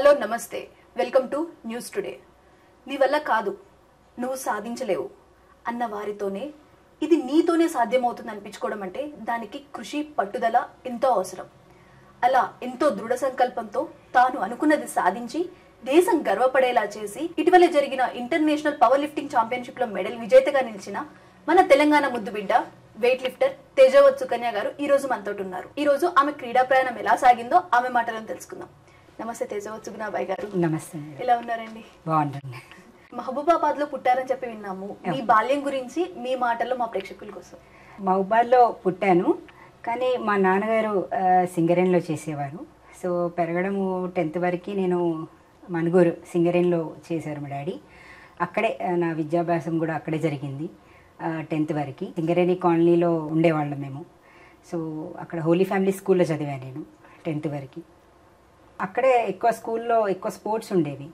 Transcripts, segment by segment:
Hello నమస్తే, welcome to news today. నీ వల్ల కాదు, నువ్వు సాధించలేవు అన్న వారితోనే ఇది నీతోనే సాధ్యమవుతుంది అనిపించుకోవడం అంటే దానికి కృషి పట్టుదల ఎంతో అవసరం. అలా ఎంతో దృఢ సంకల్పంతో తాను అనుకున్నది సాధించి దేశం గర్వపడేలా చేసి ఇటీవలే జరిగిన ఇంటర్నేషనల్ పవర్ లిఫ్టింగ్ ఛాంపియన్షిప్ లో మెడల్ విజేతగా నిలిచిన మన తెలంగాణ ముద్దు బిడ్డ వెయిట్ లిఫ్టర్ తేజవత్ సుకన్య గారు ఈ రోజు మనతో ఉన్నారు. ఈ రోజు ఆమె క్రీడా ప్రయాణం ఎలా సాగిందో ఆమె మాటలను తెలుసుకుందాం. నమస్తే తేజవత్ సుగుణాబాయ్ గారు. నమస్తే. ఎలా ఉన్నారండి? బాగుందండి. మహబూబాబాద్ లో పుట్టారని చెప్పి విన్నాము. మీ బాల్యం గురించి మీ మాటల్లో మా ప్రేక్షకుల కోసం. మహబూబాద్లో పుట్టాను, కానీ మా నాన్నగారు సింగరేణిలో చేసేవారు. సో పెరగడము 10th వరకు నేను మనుగూరు సింగరేణిలో చేశారు మా డాడీ. అక్కడే నా విద్యాభ్యాసం కూడా అక్కడే జరిగింది. 10th వరకు సింగరేణి కాలనీలో ఉండేవాళ్ళం మేము. సో అక్కడ హోలీ ఫ్యామిలీ స్కూల్లో చదివాను నేను 10th వరకు. అక్కడే ఎక్కువ స్కూల్లో ఎక్కువ స్పోర్ట్స్ ఉండేవి.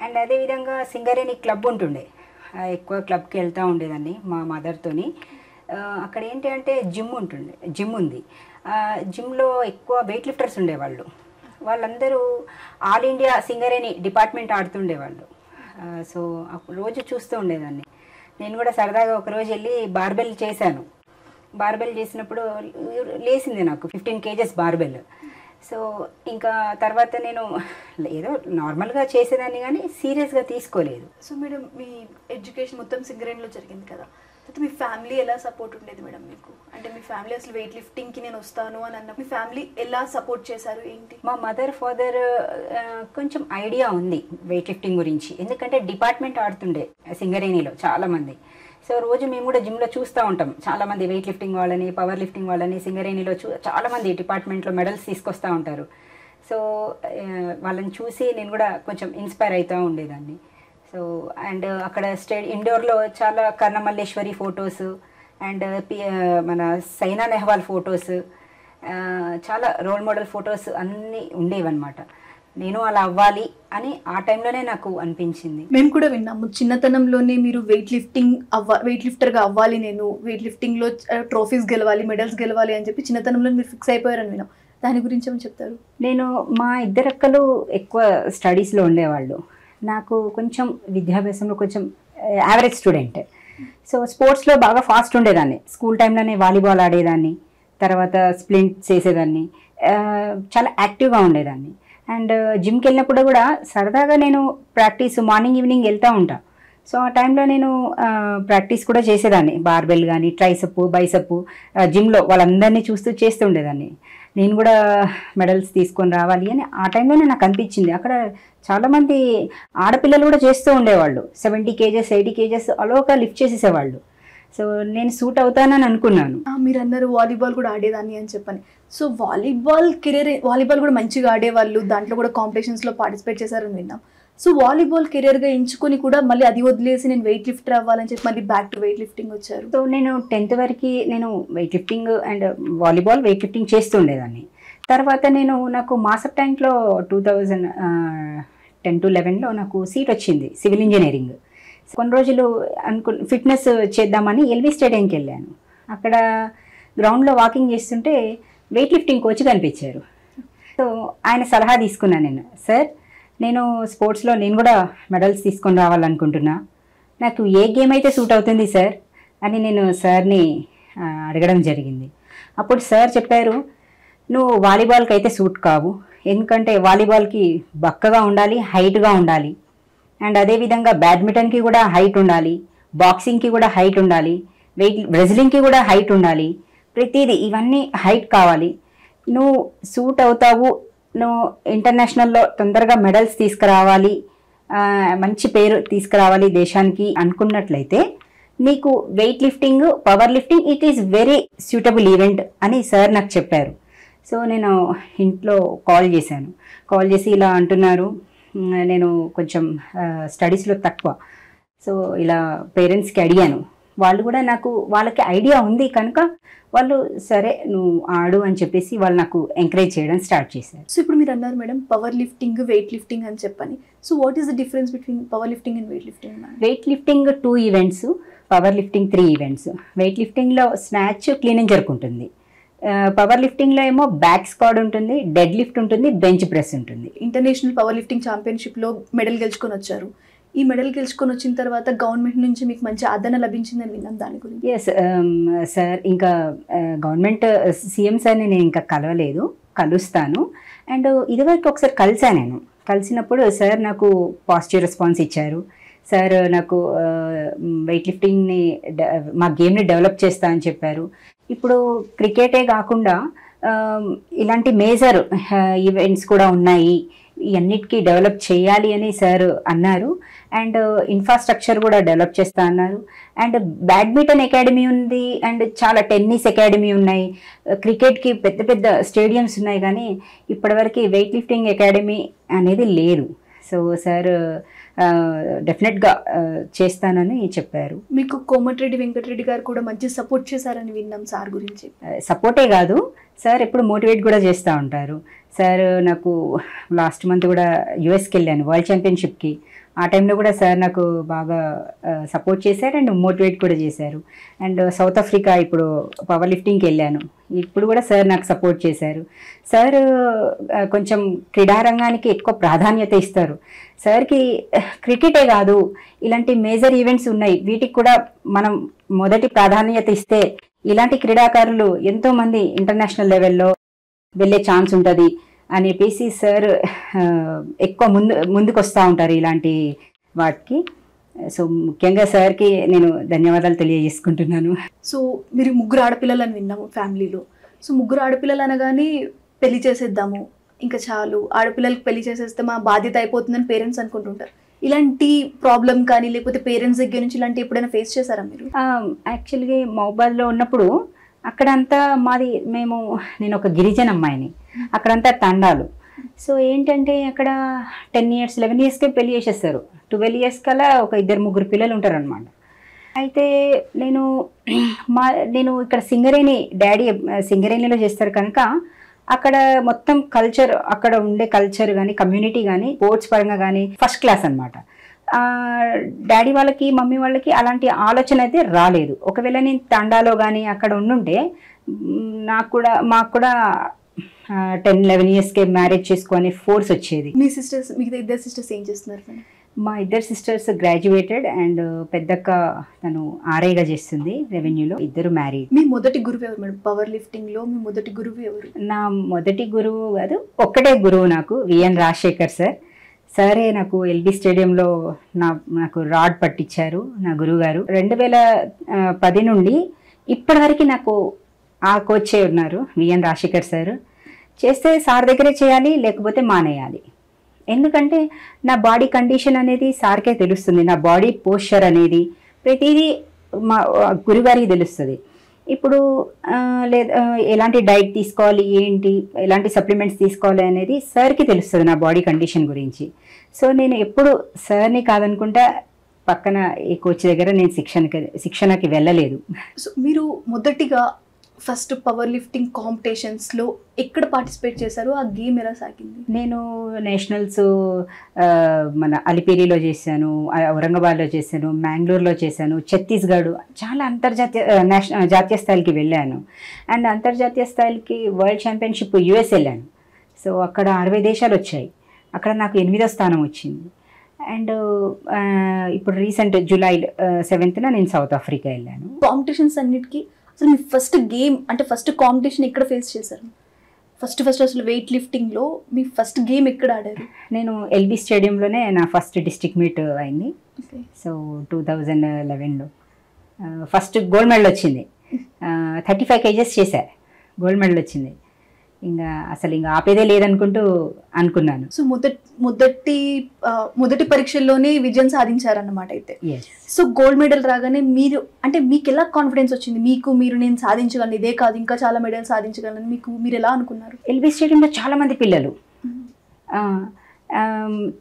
అండ్ అదేవిధంగా సింగరేణి క్లబ్ ఉంటుండే, ఎక్కువ క్లబ్కి వెళ్తూ ఉండేదాన్ని మా మదర్తోని. అక్కడ ఏంటి అంటే జిమ్ ఉంది. జిమ్లో ఎక్కువ వెయిట్ లిఫ్టర్స్ ఉండేవాళ్ళు. వాళ్ళందరూ ఆల్ ఇండియా సింగరేణి డిపార్ట్మెంట్ ఆడుతుండేవాళ్ళు. సో రోజు చూస్తూ ఉండేదాన్ని. నేను కూడా సరదాగా ఒకరోజు వెళ్ళి బార్బెల్ చేశాను. బార్బెల్ చేసినప్పుడు లేసింది నాకు 15 kgs బార్బెల్. సో ఇంకా తర్వాత నేను ఏదో నార్మల్గా చేసేదాన్ని కానీ సీరియస్గా తీసుకోలేదు. సో మేడం, మీ ఎడ్యుకేషన్ మొత్తం సింగరేణిలో జరిగింది కదా, అయితే మీ ఫ్యామిలీ ఎలా సపోర్ట్ ఉండేది మేడం మీకు? అంటే మీ ఫ్యామిలీ అసలు వెయిట్ లిఫ్టింగ్కి నేను వస్తాను అని అన్న మీ ఫ్యామిలీ ఎలా సపోర్ట్ చేశారు ఏంటి? మా మదర్ ఫాదర్ కొంచెం ఐడియా ఉంది వెయిట్ లిఫ్టింగ్ గురించి, ఎందుకంటే డిపార్ట్మెంట్ ఆడుతుండే సింగరేణిలో చాలామంది. సో రోజు మేము కూడా జిమ్లో చూస్తూ ఉంటాం, చాలామంది వెయిట్ లిఫ్టింగ్ వాళ్ళని పవర్ లిఫ్టింగ్ వాళ్ళని సింగరేణిలో చాలామంది డిపార్ట్మెంట్లో మెడల్స్ తీసుకొస్తూ ఉంటారు. సో వాళ్ళని చూసి నేను కూడా కొంచెం ఇన్స్పైర్ అవుతూ ఉండేదాన్ని. సో అండ్ అక్కడ ఇండోర్లో చాలా కర్ణమల్లేశ్వరి ఫొటోస్ అండ్ మన సైనా నెహ్వాల్ ఫొటోస్, చాలా రోల్ మోడల్ ఫొటోస్ అన్నీ ఉండేవన్నమాట. నేను అలా అవ్వాలి అని ఆ టైంలోనే నాకు అనిపించింది. మేము కూడా విన్నాము, చిన్నతనంలోనే మీరు వెయిట్ లిఫ్టర్గా అవ్వాలి, నేను వెయిట్ లిఫ్టింగ్లో ట్రోఫీస్ గెలవాలి, మెడల్స్ గెలవాలి అని చెప్పి చిన్నతనంలో మీరు ఫిక్స్ అయిపోయారని విన్నాం. దాని గురించి ఏమని చెప్తారు? నేను మా ఇద్దరక్కలు ఎక్కువ స్టడీస్లో ఉండేవాళ్ళు. నాకు కొంచెం విద్యాభ్యాసంలో కొంచెం యావరేజ్ స్టూడెంట్. సో స్పోర్ట్స్లో బాగా ఫాస్ట్ ఉండేదాన్ని. స్కూల్ టైంలోనే వాలీబాల్ ఆడేదాన్ని, తర్వాత స్ప్లింట్స్ చేసేదాన్ని, చాలా యాక్టివ్గా ఉండేదాన్ని. అండ్ జిమ్కి వెళ్ళినప్పుడు కూడా సరదాగా నేను ప్రాక్టీస్ మార్నింగ్ ఈవినింగ్ వెళ్తూ ఉంటాను. సో ఆ టైంలో నేను ప్రాక్టీస్ కూడా చేసేదాన్ని, బార్బెల్ కానీ ట్రైసప్ బైసప్ జిమ్లో వాళ్ళందరినీ చూస్తూ చేస్తూ ఉండేదాన్ని. నేను కూడా మెడల్స్ తీసుకొని రావాలి అని ఆ టైంలోనే నాకు అనిపించింది. అక్కడ చాలామంది ఆడపిల్లలు కూడా చేస్తూ ఉండేవాళ్ళు, 70 kgs 80 kgs అలోగా లిఫ్ట్ చేసేసేవాళ్ళు. సో నేను సూట్ అవుతానని అనుకున్నాను. మీరు అన్నారు వాలీబాల్ కూడా ఆడేదాన్ని అని చెప్పని. సో వాలీబాల్ కూడా మంచిగా ఆడేవాళ్ళు, దాంట్లో కూడా కాంపిటీషన్స్లో పార్టిసిపేట్ చేశారని విన్నాం. సో వాలీబాల్ కెరీర్గా ఎంచుకొని కూడా మళ్ళీ అది వదిలేసి నేను వెయిట్ లిఫ్టర్ అవ్వాలని చెప్పి మళ్ళీ బ్యాక్ టు వెయిట్ లిఫ్టింగ్ వచ్చారు. సో నేను 10th వరకు నేను weight lifting and volleyball weight lifting చేస్తూ ఉండేదాన్ని. తర్వాత నాకు మాసప్ ట్యాంక్లో 2010 to 11లో నాకు సీట్ వచ్చింది సివిల్ ఇంజనీరింగ్. కొన్ని రోజులు ఫిట్నెస్ చేద్దామని ఎల్వి స్టేడియంకి వెళ్ళాను. అక్కడ గ్రౌండ్లో వాకింగ్ చేస్తుంటే వెయిట్ లిఫ్టింగ్ కోచ్ కనిపించారు. సో ఆయన సలహా తీసుకున్నాను నేను. సార్, నేను స్పోర్ట్స్లో నేను కూడా మెడల్స్ తీసుకొని రావాలనుకుంటున్నా, నాకు ఏ గేమ్ అయితే సూట్ అవుతుంది సార్ అని నేను సార్ని అడగడం జరిగింది. అప్పుడు సార్ చెప్పారు, నువ్వు వాలీబాల్కి అయితే సూట్ కావు, ఎందుకంటే వాలీబాల్కి బక్కగా ఉండాలి, హైట్గా ఉండాలి. అండ్ అదేవిధంగా బ్యాడ్మింటన్కి కూడా హైట్ ఉండాలి, బాక్సింగ్కి కూడా హైట్ ఉండాలి, రెజ్లింగ్కి కూడా హైట్ ఉండాలి, ప్రతిదీ ఇవన్నీ హైట్ కావాలి. నువ్వు సూట్ అవుతావు, నువ్వు ఇంటర్నేషనల్లో తొందరగా మెడల్స్ తీసుకురావాలి, మంచి పేరు తీసుకురావాలి దేశానికి అనుకున్నట్లయితే నీకు weight lifting power lifting it is very suitable event అని సార్ నాకు చెప్పారు. సో నేను ఇంట్లో కాల్ చేసి ఇలా అంటున్నారు, నేను కొంచెం స్టడీస్లో తక్కువ. సో ఇలా పేరెంట్స్కి అడిగాను. వాళ్ళు కూడా వాళ్ళకి ఐడియా ఉంది కనుక వాళ్ళు సరే నువ్వు ఆడు అని చెప్పేసి వాళ్ళు నాకు ఎంకరేజ్ చేయడం స్టార్ట్ చేశారు. సో ఇప్పుడు మీరు అన్నారు madam powerlifting weightlifting అని చెప్పని. So what is the difference between powerlifting and weightlifting? Weightlifting 2 events, powerlifting 3 events. Weight లిఫ్టింగ్లో స్నాచ్, క్లీన్ అండ్ జర్క్ ఉంటుంది. పవర్ లిఫ్టింగ్లో ఏమో బ్యాక్ స్క్వాడ్ ఉంటుంది, డెడ్ లిఫ్ట్ ఉంటుంది, bench press ఉంటుంది. International powerlifting ఛాంపియన్షిప్లో medal గెలుచుకొని వచ్చారు. ఈ మెడల్ గెలుచుకొని వచ్చిన తర్వాత గవర్నమెంట్ నుంచి మీకు మంచి ఆదరణ లభించిందని విన్నాం, దాని గురించి. ఎస్ సార్, ఇంకా గవర్నమెంట్ సీఎం సార్ని నేను ఇంకా కలుస్తాను. అండ్ ఇదివరకు ఒకసారి కలిసాను. నేను కలిసినప్పుడు సార్ నాకు పాజిటివ్ రెస్పాన్స్ ఇచ్చారు. సార్ నాకు వెయిట్ లిఫ్టింగ్ని మా గేమ్ని డెవలప్ చేస్తా అని చెప్పారు. ఇప్పుడు క్రికెటే కాకుండా ఇలాంటి మేజర్ ఈవెంట్స్ కూడా ఉన్నాయి, ఇవన్నిటికీ డెవలప్ చేయాలి అని సార్ అన్నారు. అండ్ ఇన్ఫ్రాస్ట్రక్చర్ కూడా డెవలప్ చేస్తా అన్నారు. అండ్ బ్యాడ్మింటన్ అకాడమీ ఉంది, అండ్ చాలా టెన్నిస్ అకాడమీ ఉన్నాయి, క్రికెట్కి పెద్ద పెద్ద స్టేడియంస్ ఉన్నాయి. కానీ ఇప్పటివరకు వెయిట్ లిఫ్టింగ్ అకాడమీ అనేది లేదు. సో సార్ డెఫినెట్గా చేస్తానని చెప్పారు. మీకు కోమటిరెడ్డి వెంకటరెడ్డి గారు కూడా మంచి సపోర్ట్ చేశారని విన్నాం సార్ గురించి. సపోర్టే కాదు సార్, ఎప్పుడు మోటివేట్ కూడా చేస్తూ ఉంటారు. సార్ నాకు లాస్ట్ మంత్ కూడా యుఎస్కి వెళ్ళాను వరల్డ్ ఛాంపియన్షిప్కి. ఆ టైంలో కూడా సార్ నాకు బాగా సపోర్ట్ చేశారు అండ్ మోటివేట్ కూడా చేశారు. అండ్ సౌత్ ఆఫ్రికా ఇప్పుడు పవర్ లిఫ్టింగ్కి వెళ్ళాను, ఇప్పుడు కూడా సార్ నాకు సపోర్ట్ చేశారు. సార్ కొంచెం క్రీడారంగానికి ఎక్కువ ప్రాధాన్యత ఇస్తారు. సార్కి క్రికెటే కాదు, ఇలాంటి మేజర్ ఈవెంట్స్ ఉన్నాయి, వీటికి కూడా మనం మొదటి ప్రాధాన్యత ఇస్తే ఇలాంటి క్రీడాకారులు ఎంతోమంది ఇంటర్నేషనల్ లెవెల్లో వెళ్ళే ఛాన్స్ ఉంటుంది అని చెప్పేసి సార్ ఎక్కువ ముందుకు వస్తూ ఉంటారు ఇలాంటి వాటికి. సో ముఖ్యంగా సార్కి నేను ధన్యవాదాలు తెలియజేసుకుంటున్నాను. సో మీరు ముగ్గురు ఆడపిల్లలని విన్నాము ఫ్యామిలీలో. సో ముగ్గురు ఆడపిల్లలు అనగానే పెళ్లి చేసేద్దాము, ఇంకా చాలు, ఆడపిల్లలకి పెళ్లి చేసేస్తే మా బాధ్యత అయిపోతుందని పేరెంట్స్ అనుకుంటుంటారు. ఇలాంటి ప్రాబ్లం కానీ లేకపోతే పేరెంట్స్ దగ్గర నుంచి ఇలాంటి ఎప్పుడైనా ఫేస్ చేశారా మీరు? యాక్చువల్గా మహబూబాద్లో ఉన్నప్పుడు అక్కడంతా నేను ఒక గిరిజన అమ్మాయిని, అక్కడంతా తండాలు. సో ఏంటంటే అక్కడ 10 years 11 yearsకే పెళ్లి చేసేస్తారు. 12 years కల్లా ఒక 2-3 పిల్లలు ఉంటారు అనమాట. అయితే నేను ఇక్కడ డాడీ సింగరేణిలో చేస్తారు కనుక అక్కడ మొత్తం కల్చర్, అక్కడ ఉండే కల్చర్ కానీ కమ్యూనిటీ కానీ స్పోర్ట్స్ పరంగా కానీ ఫస్ట్ క్లాస్ అనమాట. డాడీ వాళ్ళకి మమ్మీ వాళ్ళకి అలాంటి ఆలోచన అయితే రాలేదు. ఒకవేళ నేను తండాలో కానీ అక్కడ ఉండుంటే మాకు కూడా 10-11 yearsకే మ్యారేజ్ చేసుకొని ఫోర్స్ వచ్చేది. మిగతా ఇద్దరు సిస్టర్స్ ఏం చేస్తున్నారు? మా ఇద్దరు సిస్టర్స్ గ్రాడ్యుయేటెడ్ అండ్ పెద్దక్క తను ఆర్ఐగా చేస్తుంది రెవెన్యూలో, ఇద్దరు మ్యారీడ్. మీ మొదటి గురువు ఎవరు మేడం? పవర్ లిఫ్టింగ్ లో మీ మొదటి గురువు ఎవరు? నా మొదటి గురువు కాదు, ఒక్కటే గురువు నాకు, విఎన్ రాజశేఖర్ సార్. సరే నాకు ఎల్బీ స్టేడియంలో నాకు రాడ్ పట్టించారు నా గురువు గారు. 2010 నుండి ఇప్పటి వరకు నాకు ఆ కోచే ఉన్నారు విఎన్ రాజశేఖర్ సార్. చేస్తే సార్ దగ్గరే చేయాలి, లేకపోతే మానేయాలి. ఎందుకంటే నా బాడీ కండిషన్ అనేది సార్కే తెలుస్తుంది, నా బాడీ పోస్చర్ అనేది ప్రతిదీ మా గురుగారికి తెలుస్తుంది. ఇప్పుడు ఎలాంటి డైట్ తీసుకోవాలి, ఏంటి ఎలాంటి సప్లిమెంట్స్ తీసుకోవాలి అనేది సార్కి తెలుస్తుంది నా బాడీ కండిషన్ గురించి. సో నేను ఎప్పుడు సార్ని కాదనుకుంటా పక్కన ఈ కోచ్ దగ్గర నేను శిక్షణకి వెళ్ళలేదు. సో మీరు మొదటిగా ఫస్ట్ పవర్ లిఫ్టింగ్ కాంపిటీషన్స్లో ఎక్కడ పార్టిసిపేట్ చేశారు? ఆ గేమ్ ఎలా సాగింది? నేను నేషనల్స్ మన అలిపిరిలో చేశాను, ఔరంగాబాద్లో చేశాను, మ్యాంగ్లూర్లో చేశాను, ఛత్తీస్గఢ్, చాలా జాతీయ స్థాయికి వెళ్ళాను. అండ్ అంతర్జాతీయ స్థాయికి వరల్డ్ ఛాంపియన్షిప్ యుఎస్ వెళ్ళాను. సో అక్కడ 60 దేశాలు వచ్చాయి, అక్కడ నాకు 8వ స్థానం వచ్చింది. అండ్ ఇప్పుడు రీసెంట్ July 7th నేను సౌత్ ఆఫ్రికా వెళ్ళాను. కాంపిటీషన్స్ అన్నిటికీ అసలు మీ ఫస్ట్ గేమ్ అంటే ఫస్ట్ కాంపిటీషన్ ఎక్కడ ఫేస్ చేశారు? ఫస్ట్ అసలు వెయిట్ లిఫ్టింగ్లో మీ ఫస్ట్ గేమ్ ఎక్కడ ఆడారు? నేను ఎల్బీ స్టేడియంలోనే నా ఫస్ట్ డిస్ట్రిక్ట్ మీట్ అయింది. సో 2011లో ఫస్ట్ గోల్డ్ మెడల్ వచ్చింది. 35 kgs చేశా, గోల్డ్ మెడల్ వచ్చింది. ఇంకా ఆపేదే అనుకున్నాను. సో మొదటి పరీక్షల్లోనే విజయం సాధించారన్నమాట అయితే. సో గోల్డ్ మెడల్ రాగానే మీకు ఎలా కాన్ఫిడెన్స్ వచ్చింది? మీరు నేను సాధించగలను, ఇదే కాదు ఇంకా చాలా మెడల్ సాధించగలను, మీరు ఎలా అనుకున్నారు? ఎల్బీ స్టేడియంలో చాలా మంది పిల్లలు,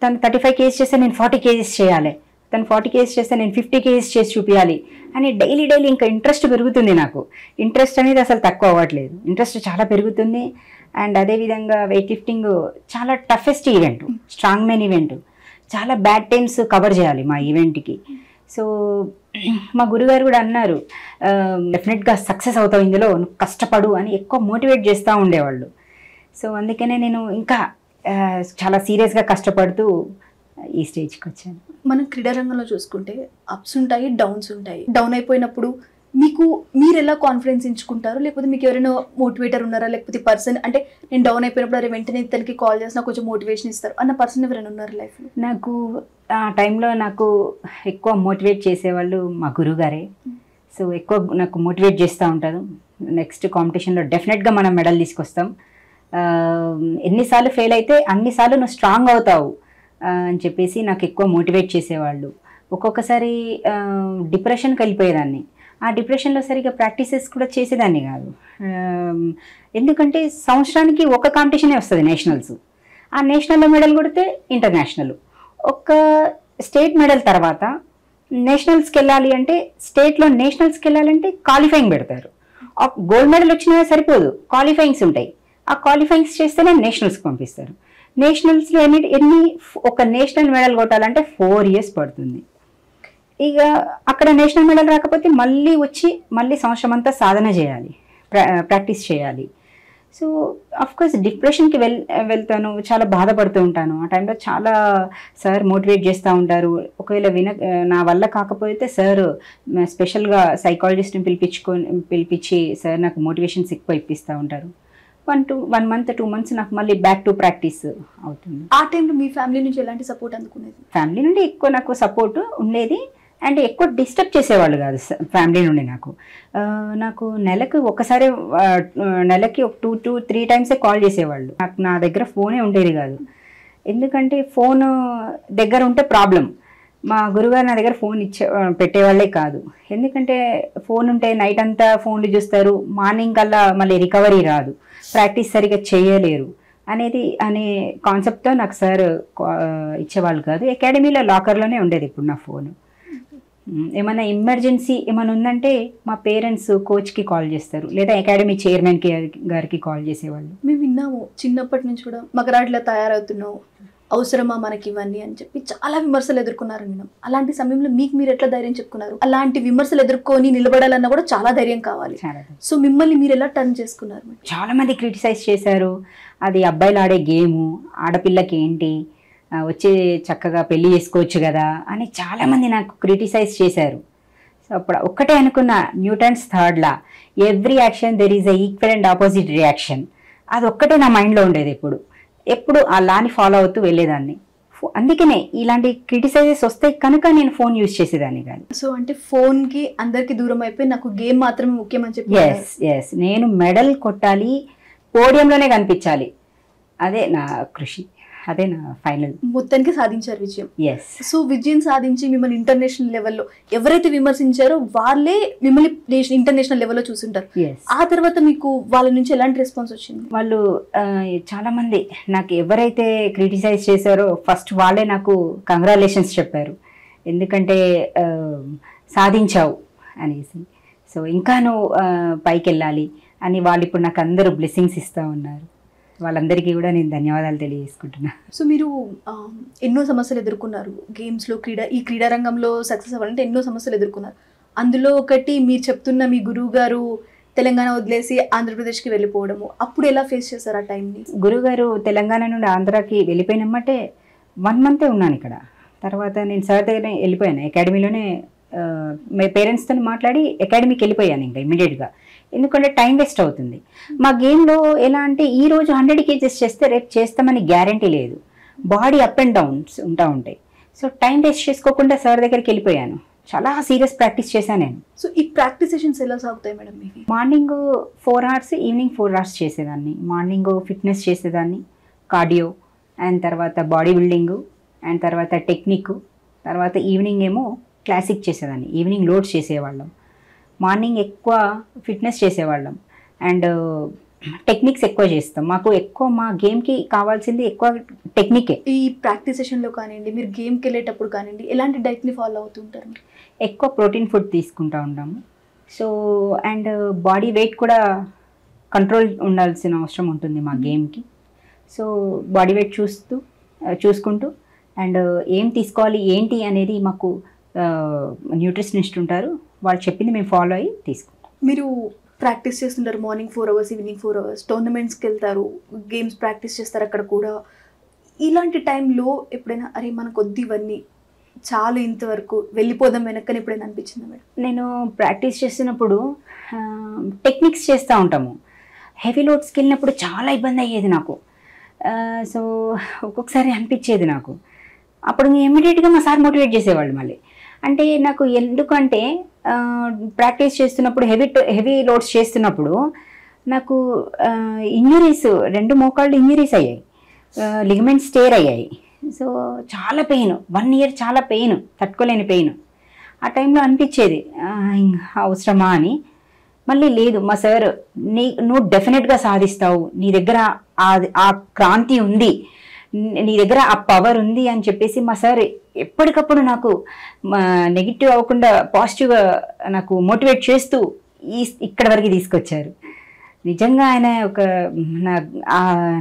తను 35 kgs చేస్తే నేను 40 kgs చేయాలి, తను 40 kgs చేస్తే నేను 50 kgs చేసి చూపించాలి అని డైలీ ఇంకా ఇంట్రెస్ట్ పెరుగుతుంది. నాకు ఇంట్రెస్ట్ అనేది అసలు తక్కువ అవ్వట్లేదు, ఇంట్రెస్ట్ చాలా పెరుగుతుంది. అండ్ అదేవిధంగా వెయిట్ లిఫ్టింగ్ చాలా toughest event, strong men event, చాలా బ్యాడ్ టైమ్స్ కవర్ చేయాలి మా ఈవెంట్కి. సో మా గురుగారు కూడా అన్నారు, డెఫినెట్గా సక్సెస్ అవుతావు ఇందులో, నువ్వు కష్టపడు అని ఎక్కువ మోటివేట్ చేస్తూ ఉండేవాళ్ళు. సో అందుకనే నేను ఇంకా చాలా సీరియస్గా కష్టపడుతూ ఈ స్టేజ్కి వచ్చాను. మనం క్రీడా రంగంలో చూసుకుంటే అప్స్ ఉంటాయి, డౌన్స్ ఉంటాయి. డౌన్ అయిపోయినప్పుడు మీరు ఎలా కాన్ఫిడెన్స్ ఇచ్చుకుంటారు? లేకపోతే మీకు ఎవరైనా మోటివేటర్ ఉన్నారా? లేకపోతే పర్సన్ అంటే నేను డౌన్ అయిపోయినప్పుడు అరే వెంటనే తనకి కాల్ చేసి నాకు కొంచెం మోటివేషన్ ఇస్తారు అన్న పర్సన్ ఎవరైనా ఉన్నారు లైఫ్లో? నాకు ఆ టైంలో నాకు ఎక్కువ మోటివేట్ చేసేవాళ్ళు మా గురువుగారే. సో ఎక్కువ నాకు మోటివేట్ చేస్తూ ఉంటారు, నెక్స్ట్ కాంపిటీషన్లో డెఫినెట్గా మనం మెడల్ తీసుకొస్తాం, ఎన్నిసార్లు ఫెయిల్ అయితే అన్నిసార్లు నువ్వు స్ట్రాంగ్ అవుతావు అని చెప్పేసి నాకు ఎక్కువ మోటివేట్ చేసేవాళ్ళు. ఒక్కొక్కసారి డిప్రెషన్కి వెళ్ళిపోయేదాన్ని. ఆ డిప్రెషన్లో సరిగ్గా ప్రాక్టీసెస్ కూడా చేసేదాన్ని కాదు. ఎందుకంటే సంవత్సరానికి ఒక కాంపిటీషనే వస్తుంది, నేషనల్స్. ఆ నేషనల్లో మెడల్ కొడితే ఇంటర్నేషనల్, ఒక స్టేట్ మెడల్ తర్వాత నేషనల్స్కి వెళ్ళాలి అంటే, స్టేట్లో నేషనల్స్కి వెళ్ళాలంటే క్వాలిఫైయింగ్ పెడతారు. గోల్డ్ మెడల్ వచ్చినా సరిపోదు, క్వాలిఫైయింగ్స్ ఉంటాయి. ఆ క్వాలిఫైయింగ్స్ చేస్తేనే నేషనల్స్కి పంపిస్తారు. నేషనల్స్లో ఒక నేషనల్ మెడల్ కొట్టాలంటే 4 years పడుతుంది. ఇక అక్కడ నేషనల్ మెడల్ రాకపోతే మళ్ళీ వచ్చి మళ్ళీ సంవత్సరం అంతా సాధన చేయాలి, ప్రాక్టీస్ చేయాలి. సో అఫ్కోర్స్ డిప్రెషన్కి వెళ్తాను, చాలా బాధపడుతూ ఉంటాను. ఆ టైంలో చాలా సార్ మోటివేట్ చేస్తూ ఉంటారు. ఒకవేళ నా వల్ల కాకపోతే సార్ స్పెషల్గా సైకాలజిస్ట్ని పిలిపించి సార్ నాకు మోటివేషన్స్ ఎక్కువ ఇప్పిస్తూ ఉంటారు. 1 month 2 months నాకు మళ్ళీ బ్యాక్ టు ప్రాక్టీస్ అవుతుంది. ఆ టైంలో మీ ఫ్యామిలీ నుంచి ఎలాంటి సపోర్ట్ అందుకునేది? ఫ్యామిలీ నుండి ఎక్కువ నాకు సపోర్ట్ ఉండేది, అండ్ ఎక్కువ డిస్టర్బ్ చేసేవాళ్ళు కాదు ఫ్యామిలీ నుండి. నాకు నెలకి ఒకసారి, నెలకి ఒక 2 to 3 times కాల్ చేసేవాళ్ళు. నాకు నా దగ్గర ఫోనే ఉండేది కాదు, ఎందుకంటే ఫోన్ దగ్గర ఉంటే ప్రాబ్లం. మా గురుగారు నా దగ్గర ఫోన్ పెట్టేవాళ్ళే కాదు, ఎందుకంటే ఫోన్ ఉంటే నైట్ అంతా ఫోన్లు చూస్తారు, మార్నింగ్ కల్లా మళ్ళీ రికవరీ రాదు, ప్రాక్టీస్ సరిగ్గా చేయలేరు అనే కాన్సెప్ట్తో నాకు సార్ ఇచ్చేవాళ్ళు కాదు. అకాడమీలో లాకర్లోనే ఉండేది ఇప్పుడు నా ఫోను. ఏమైనా ఎమర్జెన్సీ ఏమైనా ఉందంటే మా పేరెంట్స్ కోచ్కి కాల్ చేస్తారు, లేదా అకాడమీ చైర్మన్ గారికి కాల్ చేసేవాళ్ళు. మేము విన్నాము చిన్నప్పటి నుంచి కూడా, మగరాట్లా తయారవుతున్నావు, అవసరమా మనకి ఇవన్నీ అని చెప్పి చాలా విమర్శలు ఎదుర్కొన్నారు విన్నాం. అలాంటి సమయంలో మీరు ఎట్లా ధైర్యం చెప్పుకున్నారు? అలాంటి విమర్శలు ఎదుర్కొని నిలబడాలన్నా కూడా చాలా ధైర్యం కావాలి. సో మిమ్మల్ని మీరు ఎలా టర్న్ చేసుకున్నారు? చాలా మంది క్రిటిసైజ్ చేశారు, అది అబ్బాయిలు ఆడే గేము, ఆడపిల్లకి ఏంటి, వచ్చి చక్కగా పెళ్లి చేసుకోవచ్చు కదా అని చాలామంది నాకు క్రిటిసైజ్ చేశారు. సో అప్పుడు ఒక్కటే అనుకున్నా, Newton's third law, every action there is a equal and opposite reaction. అది ఒక్కటే నా మైండ్లో ఉండేది. ఎప్పుడు ఆ లాని ఫాలో అవుతూ వెళ్ళేదాన్ని. అందుకనే ఇలాంటి క్రిటిసైజెస్ వస్తే కనుక నేను ఫోన్ యూజ్ చేసేదాన్ని కాదు. సో అంటే ఫోన్కి అందరికి దూరం అయిపోయి నాకు గేమ్ మాత్రమే ముఖ్యమని చెప్పి. ఎస్ నేను మెడల్ కొట్టాలి, పోడియంలోనే కనిపించాలి, అదే నా కృషి, అదే నా ఫైనల్. మొత్తానికి సాధించారు విజయం. ఎస్. సో విజయం సాధించి మిమ్మల్ని ఇంటర్నేషనల్ లెవెల్లో ఎవరైతే విమర్శించారో వాళ్ళే మిమ్మల్ని ఇంటర్నేషనల్ లెవెల్లో చూసుంటారు. ఆ తర్వాత మీకు వాళ్ళ నుంచి ఎలాంటి రెస్పాన్స్ వచ్చింది? వాళ్ళు చాలా మంది నాకు ఎవరైతే క్రిటిసైజ్ చేశారో ఫస్ట్ వాళ్ళే నాకు కంగ్రాచులేషన్స్ చెప్పారు, ఎందుకంటే సాధించావు అనేసి. సో ఇంకా నువ్వు పైకి వెళ్ళాలి అని వాళ్ళు ఇప్పుడు నాకు అందరూ బ్లెస్సింగ్స్ ఇస్తూ ఉన్నారు. వాళ్ళందరికీ కూడా నేను ధన్యవాదాలు తెలియజేసుకుంటున్నా. సో మీరు ఎన్నో సమస్యలు ఎదుర్కొన్నారు గేమ్స్లో, ఈ క్రీడా రంగంలో సక్సెస్ అవ్వాలంటే ఎన్నో సమస్యలు ఎదుర్కొన్నారు. అందులో ఒకటి మీరు చెప్తున్న మీ గురువు గారు తెలంగాణ వదిలేసి ఆంధ్రప్రదేశ్కి వెళ్ళిపోవడము, అప్పుడు ఎలా ఫేస్ చేశారు ఆ టైంని? గురువుగారు తెలంగాణ నుండి ఆంధ్రాకి వెళ్ళిపోయినమ్మంటే 1 month ఉన్నాను ఇక్కడ. తర్వాత నేను సార్ దగ్గర వెళ్ళిపోయాను, అకాడమీలోనే పేరెంట్స్తో మాట్లాడి అకాడమీకి వెళ్ళిపోయాను ఇంకా ఇమీడియట్గా. ఎందుకంటే టైం వేస్ట్ అవుతుంది. మా గేమ్లో ఎలా అంటే ఈరోజు 100 kgs చేస్తే రేపు చేస్తామని గ్యారంటీ లేదు, బాడీ అప్ అండ్ డౌన్స్ ఉంటాయి. సో టైం వేస్ట్ చేసుకోకుండా సార్ దగ్గరికి వెళ్ళిపోయాను, చాలా సీరియస్ ప్రాక్టీస్ చేశాను నేను. సో ఈ ప్రాక్టీస్ సెషన్స్ ఎలా సాగుతాయి madam? Morning 4 hours, evening 4 hours చేసేదాన్ని. మార్నింగ్ ఫిట్నెస్ చేసేదాన్ని, కార్డియో, అండ్ తర్వాత బాడీ బిల్డింగు, అండ్ తర్వాత టెక్నిక్, తర్వాత ఈవినింగ్ ఏమో క్లాసిక్ చేసేదాన్ని. ఈవినింగ్ లోడ్స్ చేసేవాళ్ళం, మార్నింగ్ ఎక్కువ ఫిట్నెస్ చేసేవాళ్ళం, అండ్ టెక్నిక్స్ ఎక్కువ చేస్తాం. మాకు ఎక్కువ మా గేమ్కి కావాల్సింది ఎక్కువ టెక్నికే. ఈ ప్రాక్టీస్ సెషన్లో కానివ్వండి, మీరు గేమ్కి వెళ్ళేటప్పుడు కానివ్వండి, ఎలాంటి డైట్ని ఫాలో అవుతుంటారు? ఎక్కువ ప్రోటీన్ ఫుడ్ తీసుకుంటూ ఉంటాము. సో అండ్ బాడీ వెయిట్ కూడా కంట్రోల్ ఉండాల్సిన అవసరం ఉంటుంది మా గేమ్కి. సో బాడీ వెయిట్ చూసుకుంటూ అండ్ ఏం తీసుకోవాలి ఏంటి అనేది మాకు న్యూట్రిషనిస్ట్ ఉంటారు, వాళ్ళు చెప్పింది మేము ఫాలో అయ్యి తీసుకుంటాం. మీరు ప్రాక్టీస్ చేస్తుంటారు మార్నింగ్ 4 hours, ఈవినింగ్ 4 hours, టోర్నమెంట్స్కి వెళ్తారు, గేమ్స్ ప్రాక్టీస్ చేస్తారు అక్కడ కూడా. ఇలాంటి టైంలో ఎప్పుడైనా అరే మనకు వద్దు ఇవన్నీ, చాలు ఇంతవరకు వెళ్ళిపోదాం వెనక్కని ఎప్పుడైనా అనిపించిందా మేడం? నేను ప్రాక్టీస్ చేస్తున్నప్పుడు టెక్నిక్స్ చేస్తూ ఉంటాము. హెవీ లోడ్స్కి వెళ్ళినప్పుడు చాలా ఇబ్బంది అయ్యేది నాకు. సో ఒక్కొక్కసారి అనిపించేది నాకు. అప్పుడు ఇమ్మీడియట్గా మా సార్ మోటివేట్ చేసేవాళ్ళు మళ్ళీ. అంటే నాకు ఎందుకంటే ప్రాక్టీస్ చేస్తున్నప్పుడు హెవీ లోడ్స్ చేస్తున్నప్పుడు నాకు ఇంజురీస్, 2 మోకాళ్ళు ఇంజురీస్ అయ్యాయి, లిగమెంట్స్ స్టేర్ అయ్యాయి. సో చాలా పెయిన్, 1 year చాలా పెయిన్, తట్టుకోలేని పెయిన్. ఆ టైంలో అనిపించేది అవసరమా అని. మళ్ళీ లేదు, మా సార్ నువ్వు డెఫినెట్గా సాధిస్తావు, నీ దగ్గర ఆ క్రాంతి ఉంది, నీ దగ్గర ఆ పవర్ ఉంది అని చెప్పేసి మా సార్ ఎప్పటికప్పుడు నాకు నెగిటివ్ అవ్వకుండా పాజిటివ్గా నాకు మోటివేట్ చేస్తూ ఇక్కడ వరకు తీసుకొచ్చారు. నిజంగా ఆయన ఒక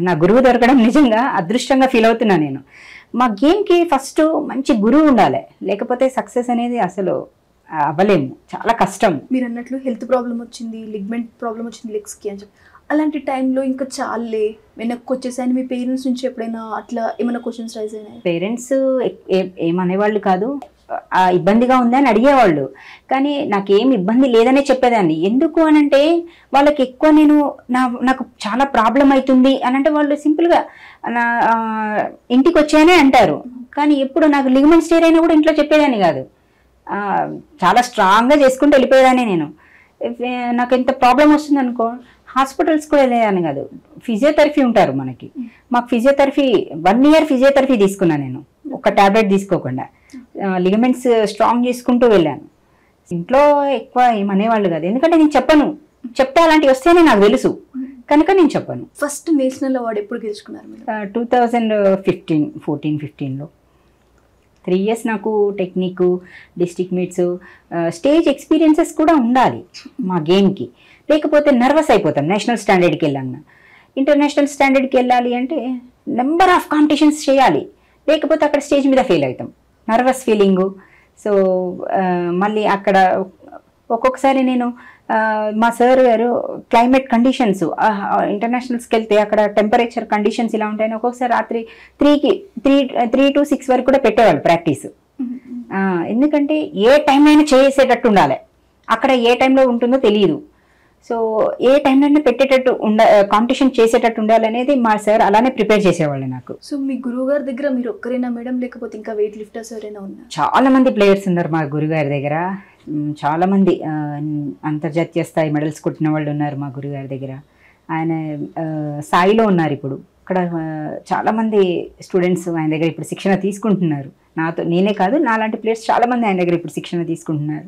నా గురువు దొరకడం నిజంగా అదృష్టంగా ఫీల్ అవుతున్నా నేను. మా గేమ్కి ఫస్ట్ మంచి గురువు ఉండాలి, లేకపోతే సక్సెస్ అనేది అసలు అవ్వలేము, చాలా కష్టం. మీరు అన్నట్లు హెల్త్ ప్రాబ్లం వచ్చింది, లిగ్మెంట్ ప్రాబ్లం వచ్చింది లెగ్స్కి అని చెప్పి, అలాంటి టైంలో ఇంకా చాలే వెనక్కి వచ్చేసాయని మీ పేరెంట్స్ నుంచి ఎప్పుడైనా అట్లా ఏమైనా క్వశ్చన్స్ రైజ్ అయినాయి? పేరెంట్స్ ఏమనేవాళ్ళు కాదు, ఇబ్బందిగా ఉంది అని అడిగేవాళ్ళు, కానీ నాకేం ఇబ్బంది లేదనే చెప్పేదాన్ని. ఎందుకు అనంటే వాళ్ళకి ఎక్కువ నాకు చాలా ప్రాబ్లం అవుతుంది అని అంటే వాళ్ళు సింపుల్గా ఇంటికి వచ్చాయనే అంటారు, కానీ ఎప్పుడు నాకు లిగమెంట్ స్టేర్ అయినా కూడా ఇంట్లో చెప్పేదాన్ని కాదు. చాలా స్ట్రాంగ్గా చేసుకుంటూ వెళ్ళిపోయేదాన్ని నేను. నాకు ఎంత ప్రాబ్లం వస్తుంది అనుకో హాస్పిటల్స్ కూడా వెళ్ళేదాన్ని కాదు. ఫిజియోథెరపీ ఉంటారు మనకి, మాకు ఫిజియోథెరపీ 1 year ఫిజియోథెరపీ తీసుకున్నాను నేను, ఒక టాబ్లెట్ తీసుకోకుండా. లిగమెంట్స్ స్ట్రాంగ్ చేసుకుంటూ వెళ్ళాను. ఇంట్లో ఎక్కువ ఏమనేవాళ్ళు కాదు, ఎందుకంటే నేను చెప్పను, చెప్తే అలాంటివి వస్తేనే నాకు తెలుసు కనుక నేను చెప్పను. ఫస్ట్ నేషనల్ అవార్డు ఎప్పుడు గెలుచుకున్నారు మీరు? 2014-15లో 3 years నాకు technique, district meets, stage experiences కూడా ఉండాలి మా గేమ్కి, లేకపోతే నర్వస్ అయిపోతాం. నేషనల్ స్టాండర్డ్కి వెళ్ళాను, ఇంటర్నేషనల్ స్టాండర్డ్కి వెళ్ళాలి అంటే నెంబర్ ఆఫ్ కాంపిటీషన్స్ చేయాలి, లేకపోతే అక్కడ స్టేజ్ మీద ఫెయిల్ అవుతాం, నర్వస్ ఫీలింగు. సో మళ్ళీ అక్కడ ఒక్కొక్కసారి నేను మా సార్ గారు క్లైమేట్ కండిషన్స్, ఇంటర్నేషనల్స్కి వెళ్తే అక్కడ టెంపరేచర్ కండిషన్స్ ఇలా ఉంటాయని ఒక్కొక్కసారి రాత్రి 3 to 6 వరకు కూడా పెట్టేవాళ్ళు ప్రాక్టీస్. ఎందుకంటే ఏ టైంలో అయినా చేసేటట్టు ఉండాలి, అక్కడ ఏ టైంలో ఉంటుందో తెలియదు. సో ఏ టైంలో పెట్టేటట్టు కాంపిటీషన్ చేసేటట్టు ఉండాలనేది మా సార్ అలానే ప్రిపేర్ చేసేవాళ్ళు నాకు. సో మీ గురువు గారి దగ్గర మీరు ఒక్కరేనా మేడం, లేకపోతే ఇంకా వెయిట్ లిఫ్టర్స్ ఎవరైనా ఉన్నారు? చాలా మంది ప్లేయర్స్ ఉన్నారు మా గురుగారి దగ్గర, చాలా మంది అంతర్జాతీయ స్థాయి మెడల్స్ కొట్టిన వాళ్ళు ఉన్నారు మా గురుగారి దగ్గర. ఆయన స్థాయిలో ఉన్నారు ఇప్పుడు. ఇక్కడ చాలామంది స్టూడెంట్స్ ఆయన దగ్గర ఇప్పుడు శిక్షణ తీసుకుంటున్నారు. నేనే కాదు, నాలాంటి ప్లేయర్స్ చాలామంది ఆయన దగ్గర ఇప్పుడు శిక్షణ తీసుకుంటున్నారు.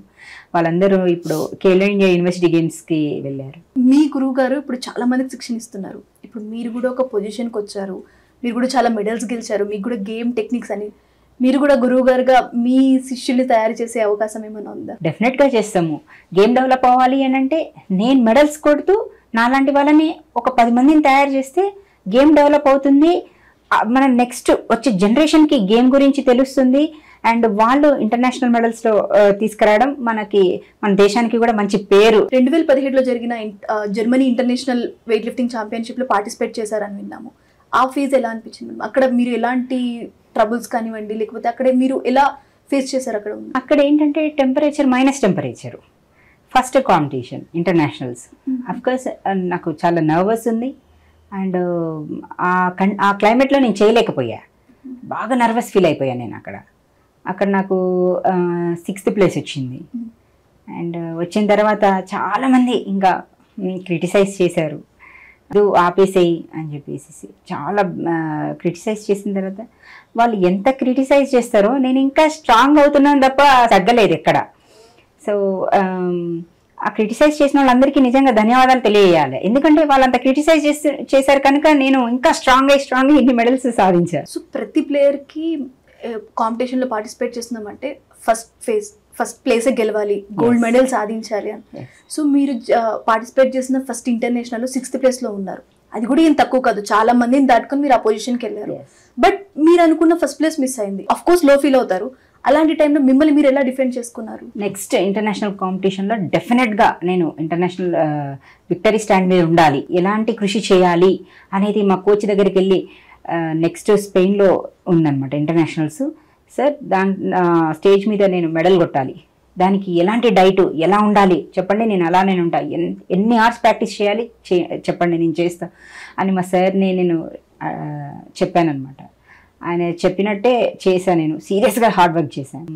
వాళ్ళందరూ ఇప్పుడు ఖేలో ఇండియా యూనివర్సిటీ గేమ్స్కి వెళ్ళారు. మీ గురువు గారు ఇప్పుడు చాలా మందికి శిక్షణ ఇస్తున్నారు. ఇప్పుడు మీరు కూడా ఒక పొజిషన్కి వచ్చారు, మీరు కూడా చాలా మెడల్స్ గెలిచారు, మీకు కూడా గేమ్ టెక్నిక్స్ అని, మీరు కూడా గురువు గారుగా మీ శిష్యుల్ని తయారు చేసే అవకాశం ఏమైనా ఉందా? డెఫినెట్గా చేస్తాము. గేమ్ డెవలప్ అవ్వాలి అని అంటే నేను మెడల్స్ కొడుతూ నాలాంటి వాళ్ళని ఒక 10 మందిని తయారు చేస్తే గేమ్ డెవలప్ అవుతుంది. మన నెక్స్ట్ వచ్చే జనరేషన్కి గేమ్ గురించి తెలుస్తుంది, అండ్ వాళ్ళు ఇంటర్నేషనల్ మెడల్స్లో తీసుకురావడం మన దేశానికి కూడా మంచి పేరు. 2017లో జరిగిన జర్మనీ ఇంటర్నేషనల్ వెయిట్ లిఫ్టింగ్ ఛాంపియన్షిప్లో పార్టిసిపేట్ చేశారని విన్నాము. ఆ ఫీజ్ ఎలా అనిపించింది? అక్కడ మీరు ఎలాంటి ట్రబుల్స్ కానివ్వండి, లేకపోతే అక్కడ మీరు ఎలా ఫేస్ చేశారు? అక్కడ ఏంటంటే temperature, minus temperature, first competition internationals. Of course నాకు చాలా నర్వస్ ఉంది, అండ్ ఆ క్లైమేట్లో నేను చేయలేకపోయా, బాగా నర్వస్ ఫీల్ అయిపోయాను నేను. అక్కడ నాకు 6th place వచ్చింది. అండ్ వచ్చిన తర్వాత చాలామంది ఇంకా క్రిటిసైజ్ చేశారు, ఆపేసేయి అని చెప్పేసి చాలా క్రిటిసైజ్ చేసిన తర్వాత వాళ్ళు ఎంత క్రిటిసైజ్ చేస్తారో నేను ఇంకా స్ట్రాంగ్ అవుతున్నాను తప్ప తగ్గలేదు ఎక్కడ. సో ఆ క్రిటిసైజ్ చేసిన వాళ్ళందరికీ నిజంగా ధన్యవాదాలు తెలియజేయాలి, ఎందుకంటే వాళ్ళంత క్రిటిసైజ్ చేశారు కనుక నేను ఇంకా స్ట్రాంగ్ ఇన్ని మెడల్స్ సాధించాను. సో ప్రతి ప్లేయర్కి కాంపిటీషన్లో పార్టిసిపేట్ చేస్తున్నామంటే ఫస్ట్ ప్లేసే గెలవాలి, గోల్డ్ మెడల్ సాధించాలి అని. సో మీరు పార్టిసిపేట్ చేసిన ఫస్ట్ ఇంటర్నేషనల్లో 6th placeలో ఉన్నారు. అది కూడా ఏం తక్కువ కాదు, చాలా మందిని దాటుకొని మీరు ఆ పొజిషన్కి వెళ్ళారు. బట్ మీరు అనుకున్న ఫస్ట్ ప్లేస్ మిస్ అయింది. అఫ్ కోర్స్ లో ఫీల్ అవుతారు, అలాంటి టైంలో మిమ్మల్ని మీరు ఎలా డిఫెండ్ చేసుకున్నారు? నెక్స్ట్ ఇంటర్నేషనల్ కాంపిటీషన్లో డెఫినెట్గా నేను ఇంటర్నేషనల్ విక్టరీ స్టాండ్ మీద ఉండాలి, ఎలాంటి కృషి చేయాలి అనేది మా కోచ్ దగ్గరికి వెళ్ళి నెక్స్ట్ స్పెయిన్లో ఉందన్నమాట ఇంటర్నేషనల్స్. సార్ స్టేజ్ మీద నేను మెడల్ కొట్టాలి, దానికి ఎలాంటి డైట్ ఎలా ఉండాలి చెప్పండి, నేను అలానే ఉంటా, ఎన్ని అవర్స్ ప్రాక్టీస్ చేయాలి చెప్పండి నేను చేస్తా అని మా సార్ని నేను చెప్పానమాట. ఆయన చెప్పినట్టే చేశాను, నేను సీరియస్గా హార్డ్ వర్క్ చేశాను.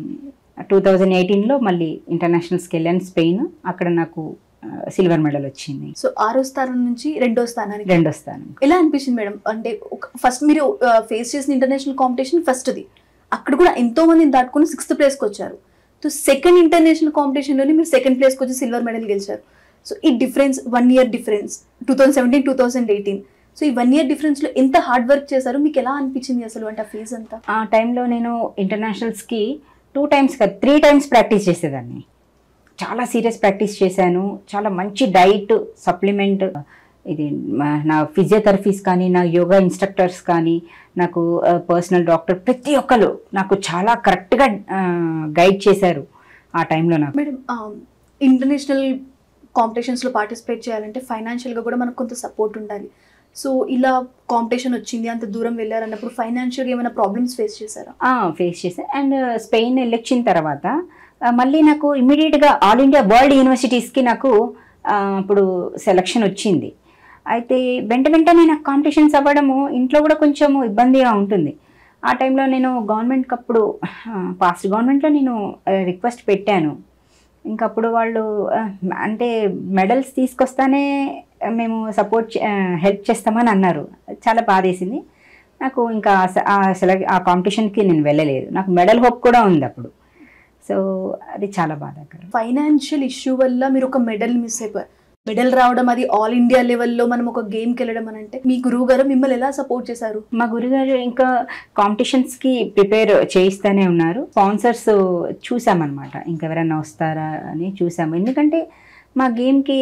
2018లో మళ్ళీ ఇంటర్నేషనల్స్కి వెళ్ళాను స్పెయిన్, అక్కడ నాకు సిల్వర్ మెడల్ వచ్చింది. సో 6వ స్థానం నుంచి 2వ స్థానానికి. 2వ స్థానం. ఎలా అనిపించింది మేడం? అంటే ఫస్ట్ మీరు ఫేస్ చేసిన ఇంటర్నేషనల్ కాంపిటీషన్ ఫస్ట్ది, అక్కడ కూడా ఎంతో మందిని దాటుకుని 6th ప్లేస్కి వచ్చారు. సో సెకండ్ ఇంటర్నేషనల్ కాంపిటీషన్లోనే మీరు 2nd ప్లేస్కి వచ్చి సిల్వర్ మెడల్ గెలిచారు. సో ఈ డిఫరెన్స్ 1 year డిఫరెన్స్ 2017, 2018. సో ఈ 1 year డిఫరెన్స్లో ఎంత హార్డ్ వర్క్ చేశారు, మీకు ఎలా అనిపించింది అసలు అంటే ఆ ఫేజ్ అంతా? ఆ టైంలో నేను ఇంటర్నేషనల్స్కి 2 times కాదు 3 times ప్రాక్టీస్ చేసేదాన్ని. చాలా సీరియస్ ప్రాక్టీస్ చేశాను, చాలా మంచి డైట్ సప్లిమెంట్, ఇది నా ఫిజియోథెరపీస్ కానీ, నా యోగా ఇన్స్ట్రక్టర్స్ కానీ, నాకు పర్సనల్ డాక్టర్ ప్రతి ఒక్కరు నాకు చాలా కరెక్ట్గా గైడ్ చేశారు ఆ టైంలో. నాకు మేడం ఇంటర్నేషనల్ కాంపిటీషన్స్లో పార్టిసిపేట్ చేయాలంటే ఫైనాన్షియల్గా కూడా మనకు కొంత సపోర్ట్ ఉండాలి. సో ఇలా కాంపిటీషన్ వచ్చింది, అంత దూరం వెళ్ళారన్నప్పుడు ఫైనాన్షియల్గా ఏమైనా ప్రాబ్లమ్స్ ఫేస్ చేశారా? ఫేస్ చేశాను. అండ్ స్పెయిన్ వెళ్ళొచ్చిన తర్వాత మళ్ళీ నాకు ఇమ్మీడియట్గా ఆల్ ఇండియా వరల్డ్ యూనివర్సిటీస్కి నాకు ఇప్పుడు సెలక్షన్ వచ్చింది. అయితే వెంటనే నాకు కాంపిటీషన్స్ అవ్వడము ఇంట్లో కూడా కొంచెం ఇబ్బందిగా ఉంటుంది. ఆ టైంలో నేను గవర్నమెంట్కి అప్పుడు పాస్ట్ గవర్నమెంట్లో నేను రిక్వెస్ట్ పెట్టాను. ఇంకప్పుడు వాళ్ళు అంటే మెడల్స్ తీసుకొస్తానే మేము హెల్ప్ చేస్తామని అన్నారు. చాలా బాధేసింది నాకు. ఇంకా ఆ కాంపిటీషన్కి నేను వెళ్ళలేదు, నాకు మెడల్ హోప్ కూడా ఉంది అప్పుడు. సో అది చాలా బాధాకరం. ఫైనాన్షియల్ ఇష్యూ వల్ల మీరు ఒక మెడల్ మిస్ అయిపోయారు. మెడల్ రావడం అది ఆల్ ఇండియా లెవెల్లో మనం ఒక గేమ్కి వెళ్ళడం అని అంటే మీ గురువు గారు మిమ్మల్ని ఎలా సపోర్ట్ చేశారు? మా గురుగారు ఇంకా కాంపిటీషన్స్కి ప్రిపేర్ చేయిస్తూనే ఉన్నారు. స్పాన్సర్స్ చూసామన్నమాట, ఇంకెవరైనా వస్తారా అని చూసాము. ఎందుకంటే మా గేమ్కి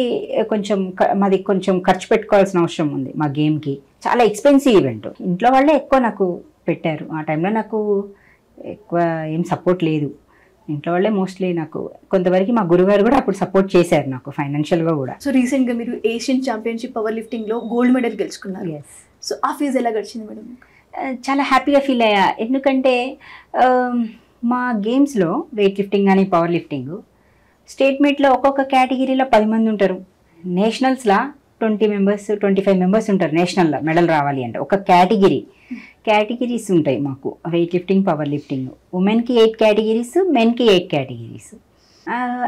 మాది కొంచెం ఖర్చు పెట్టుకోవాల్సిన అవసరం ఉంది. మా గేమ్కి చాలా ఎక్స్పెన్సివ్ ఈవెంట్. ఇంట్లో వాళ్ళే ఎక్కువ నాకు పెట్టారు. ఆ టైంలో నాకు ఎక్కువ ఏం సపోర్ట్ లేదు, ఇంట్లో వాళ్ళే మోస్ట్లీ నాకు. కొంతవరకు మా గురుగారు కూడా అప్పుడు సపోర్ట్ చేశారు నాకు ఫైనాన్షియల్గా కూడా. సో రీసెంట్గా మీరు ఏషియన్ ఛాంపియన్షిప్ పవర్ లిఫ్టింగ్లో గోల్డ్ మెడల్ గెలుచుకున్నారు. సో ఆ ఫీజ్ ఎలా గడిచింది మేడం? చాలా హ్యాపీగా ఫీల్ అయ్యా. ఎందుకంటే మా గేమ్స్లో వెయిట్ లిఫ్టింగ్ కానీ పవర్ లిఫ్టింగ్ స్టేట్ మీట్లో ఒక్కొక్క కేటగిరీలో 10 మంది ఉంటారు. నేషనల్స్లో 20 members 25 members ఉంటారు. నేషనల్లో మెడల్ రావాలి అంటే ఒక కేటగిరీస్ ఉంటాయి మాకు. వెయిట్ లిఫ్టింగ్, పవర్ లిఫ్టింగ్, ఉమెన్కి 8 categories, మెన్కి 8 categories.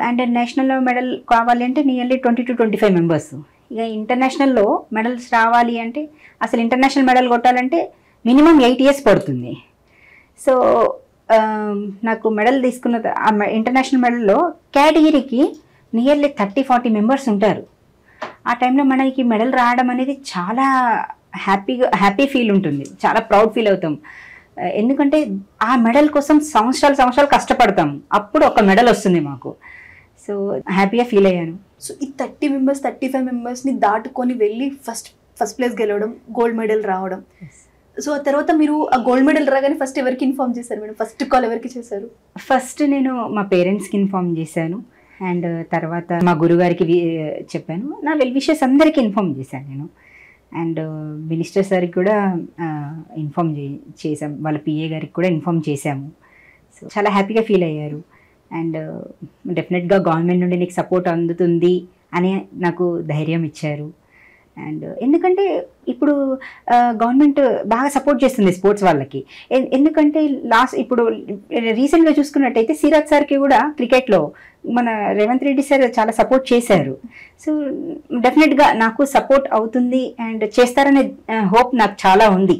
అండ్ నేషనల్లో మెడల్ కావాలి అంటే నియర్లీ 20 to 25 members. ఇక ఇంటర్నేషనల్లో మెడల్స్ రావాలి అంటే అసలు ఇంటర్నేషనల్ మెడల్ కొట్టాలంటే మినిమం 8 years పడుతుంది. సో నాకు మెడల్ తీసుకున్న ఇంటర్నేషనల్ మెడల్లో కేటగిరీకి నియర్లీ 30-40 members ఉంటారు. ఆ టైంలో మనకి మెడల్ రావడం అనేది చాలా హ్యాపీ ఫీల్ ఉంటుంది, చాలా ప్రౌడ్ ఫీల్ అవుతాం. ఎందుకంటే ఆ మెడల్ కోసం సంవత్సరాలు కష్టపడతాం, అప్పుడు ఒక మెడల్ వస్తుంది మాకు. సో హ్యాపీగా ఫీల్ అయ్యాను. సో ఈ 30 members 35 members దాటుకొని వెళ్ళి ఫస్ట్ ప్లేస్ గెలవడం, గోల్డ్ మెడల్ రావడం. సో ఆ తర్వాత మీరు ఆ గోల్డ్ మెడల్ రాగానే ఫస్ట్ ఎవరికి ఇన్ఫార్మ్ చేశారు మేడం? ఫస్ట్ కాల్ ఎవరికి చేశారు? ఫస్ట్ నేను మా పేరెంట్స్కి ఇన్ఫార్మ్ చేశాను. అండ్ తర్వాత మా గురుగారికి చెప్పాను. నా వెల్ విషెస్ అందరికీ ఇన్ఫార్మ్ చేశాను నేను. అండ్ మినిస్టర్ సార్కి కూడా ఇన్ఫార్మ్ చేసాం, వాళ్ళ పిఏ గారికి కూడా ఇన్ఫార్మ్ చేశాము. సో చాలా హ్యాపీగా ఫీల్ అయ్యారు. అండ్ డెఫినెట్గా గవర్నమెంట్ నుండి నీకు సపోర్ట్ అందుతుంది అని నాకు ధైర్యం ఇచ్చారు. అండ్ ఎందుకంటే ఇప్పుడు గవర్నమెంట్ బాగా సపోర్ట్ చేస్తుంది స్పోర్ట్స్ వాళ్ళకి. ఎందుకంటే ఇప్పుడు రీసెంట్గా చూసుకున్నట్టయితే సిరాజ్ సార్కి కూడా క్రికెట్లో మన రేవంత్ రెడ్డి సార్ చాలా సపోర్ట్ చేశారు. సో డెఫినెట్గా నాకు సపోర్ట్ అవుతుంది అండ్ చేస్తారనే హోప్ నాకు చాలా ఉంది.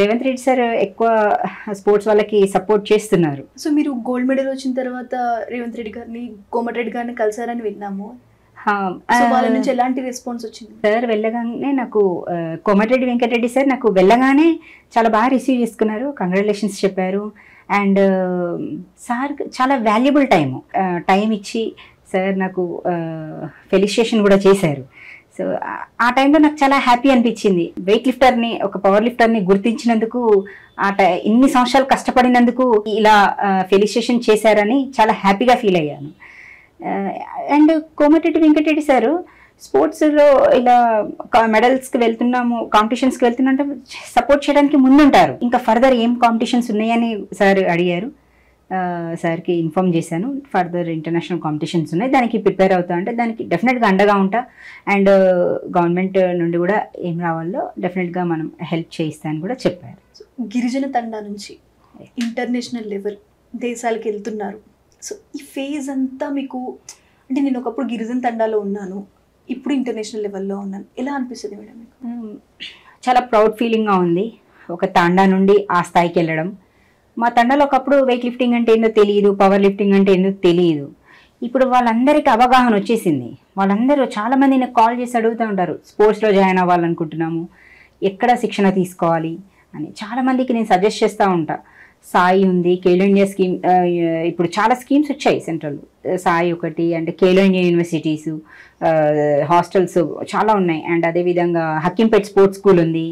రేవంత్ రెడ్డి సార్ ఎక్కువ స్పోర్ట్స్ వాళ్ళకి సపోర్ట్ చేస్తున్నారు. సో మీరు గోల్డ్ మెడల్ వచ్చిన తర్వాత రేవంత్ రెడ్డి గారిని, కోమటిరెడ్డి గారిని కలిసారని విన్నాము. వాళ్ళ నుంచి ఎలాంటి రెస్పాన్స్ వచ్చింది? సార్ వెళ్ళగానే నాకు కోమటిరెడ్డి వెంకటరెడ్డి సార్ నాకు వెళ్ళగానే చాలా బాగా రిసీవ్ చేసుకున్నారు, కంగ్రాచులేషన్స్ చెప్పారు. అండ్ సార్ చాలా వాల్యుబుల్ టైం ఇచ్చి సార్ నాకు ఫెలిసిటేషన్ కూడా చేశారు. సో ఆ టైంలో నాకు చాలా హ్యాపీ అనిపించింది. వెయిట్ లిఫ్టర్ని, ఒక పవర్ లిఫ్టర్ని గుర్తించినందుకు, ఇన్ని సంవత్సరాలు కష్టపడినందుకు ఇలా ఫెలిసిటేషన్ చేశారని చాలా హ్యాపీగా ఫీల్ అయ్యాను. అండ్ కోమటిరెడ్డి వెంకటరెడ్డి సారు స్పోర్ట్స్లో ఇలా మెడల్స్కి వెళ్తున్నాము, కాంపిటీషన్స్కి వెళ్తున్నా అంటే సపోర్ట్ చేయడానికి ముందుంటారు. ఇంకా ఫర్దర్ ఏం కాంపిటీషన్స్ ఉన్నాయని సార్ అడిగారు. సార్కి ఇన్ఫామ్ చేశాను, ఫర్దర్ ఇంటర్నేషనల్ కాంపిటీషన్స్ ఉన్నాయి, దానికి ప్రిపేర్ అవుతా అంటే దానికి డెఫినెట్గా అండగా ఉంటా. అండ్ గవర్నమెంట్ నుండి కూడా ఏం రావాలో డెఫినెట్గా మనం హెల్ప్ చేయిస్తామని కూడా చెప్పారు. గిరిజన తండా నుంచి ఇంటర్నేషనల్ లెవెల్ దేశాలకు వెళ్తున్నారు. సో ఈ ఫేజ్ అంతా మీకు, అంటే నేను ఒకప్పుడు గిరిజన తండాలో ఉన్నాను, ఇప్పుడు ఇంటర్నేషనల్ లెవెల్లో ఉన్నాను, ఎలా అనిపిస్తుంది మేడం మీకు? చాలా ప్రౌడ్ ఫీలింగ్గా ఉంది. ఒక తాండా నుండి ఆ స్థాయికి వెళ్ళడం. మా తండాలో ఒకప్పుడు వెయిట్ లిఫ్టింగ్ అంటే ఏందో తెలియదు, పవర్ లిఫ్టింగ్ అంటే ఏందో తెలియదు. ఇప్పుడు వాళ్ళందరికీ అవగాహన వచ్చేసింది. వాళ్ళందరూ చాలామంది నాకు కాల్ చేసి అడుగుతూ ఉంటారు, స్పోర్ట్స్లో జాయిన్ అవ్వాలనుకుంటున్నాము, ఎక్కడ శిక్షణ తీసుకోవాలి అని. చాలామందికి నేను సజెస్ట్ చేస్తూ ఉంటా. సాయి ఉంది, ఖేలో ఇండియా స్కీమ్, ఇప్పుడు చాలా స్కీమ్స్ వచ్చాయి సెంట్రల్. సాయి ఒకటి, అంటే ఖేలో ఇండియా యూనివర్సిటీసు, హాస్టల్స్ చాలా ఉన్నాయి. అండ్ అదేవిధంగా హక్కింపేట్ స్పోర్ట్స్ స్కూల్ ఉంది.